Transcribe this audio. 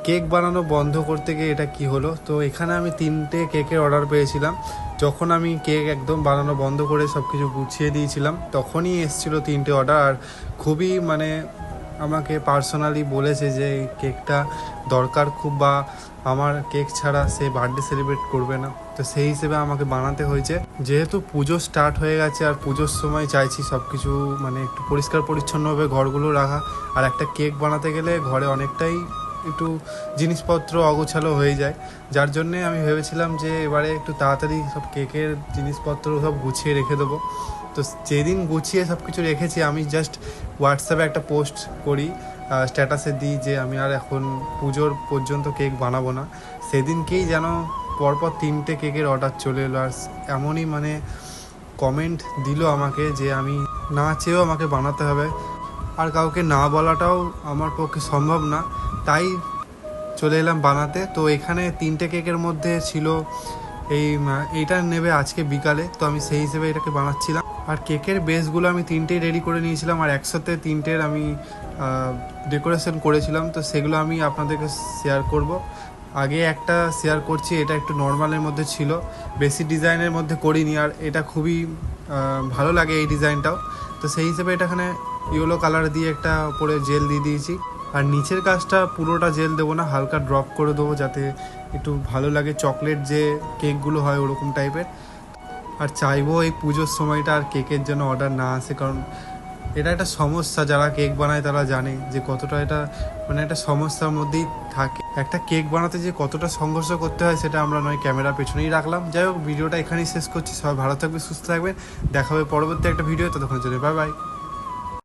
Cake বানানো বন্ধ করতে গিয়ে এটা কি হলো, তো এখানে আমি 3টে কেকের অর্ডার পেয়েছিলাম। যখন আমি কেক একদম বানানো বন্ধ করে সব কিছু গুছিয়ে দিয়েছিলাম তখনই এসেছিলো 3টে অর্ডার। আর খুবই মানে আমাকে পার্সোনালি বলেছে যে এই কেকটা দরকার খুব, বা আমার কেক ছাড়া সে বার্থডে সেলিব্রেট করবে না, তো সেই হিসেবে আমাকে বানাতে হয়েছে। যেহেতু পুজো স্টার্ট হয়ে গেছে আর পুজোর সময় চাইছি সব কিছু মানে একটু পরিষ্কার পরিচ্ছন্নভাবে ঘরগুলো রাখা, আর একটা কেক বানাতে গেলে ঘরে অনেকটাই একটু জিনিসপত্র অগোছালো হয়ে যায়, যার জন্যে আমি ভেবেছিলাম যে এবারে একটু তাড়াতাড়ি সব কেকের জিনিসপত্র সব গুছিয়ে রেখে দেবো। তো যেদিন গুছিয়ে সব কিছু রেখেছি আমি জাস্ট হোয়াটসঅ্যাপে একটা পোস্ট করি, স্ট্যাটাসে দিই যে আমি আর এখন পুজোর পর্যন্ত কেক বানাবো না। সেদিনকেই যেন পরপর 3টে কেকের অর্ডার চলে এলো, আর এমনই মানে কমেন্ট দিল আমাকে যে আমি না চেয়েও আমাকে বানাতে হবে, আর কাউকে না বলাটাও আমার পক্ষে সম্ভব না, তাই চলে এলাম বানাতে। তো এখানে 3টে কেকের মধ্যে ছিল এইটা নেবে আজকে বিকালে, তো আমি সেই হিসেবে এটাকে বানাচ্ছিলাম। আর কেকের বেসগুলো আমি 3টেই রেডি করে নিয়েছিলাম, আর একসাথে 3টের আমি ডেকোরেশন করেছিলাম, তো সেগুলো আমি আপনাদেরকে শেয়ার করব। আগে একটা শেয়ার করছি, এটা একটু নর্মালের মধ্যে ছিল, বেশি ডিজাইনের মধ্যে করিনি, আর এটা খুবই ভালো লাগে এই ডিজাইনটাও, তো সেই হিসেবে এটা এখানে ইয়েলো কালার দিয়ে একটা উপরে জেল দিয়ে দিয়েছি। আর নিচের কাজটা পুরোটা জেল দেবো না, হালকা ড্রপ করে দেবো যাতে একটু ভালো লাগে, চকলেট যে কেকগুলো হয় ওরকম টাইপের। আর চাইবো এই পুজোর সময়টা আর কেকের জন্য অর্ডার না আসে, কারণ এটা একটা সমস্যা, যারা কেক বানায় তারা জানে যে কতটা এটা মানে একটা সমস্যার মধ্যেই থাকে। একটা কেক বানাতে যে কতটা সংঘর্ষ করতে হয় সেটা আমরা নয় ক্যামেরার পেছনেই রাখলাম। যাই হোক, ভিডিওটা এখানেই শেষ করছি। সবাই ভালো থাকবে, সুস্থ থাকবেন, দেখা হবে পরবর্তী একটা ভিডিও, ততক্ষণের জন্য বাই বাই।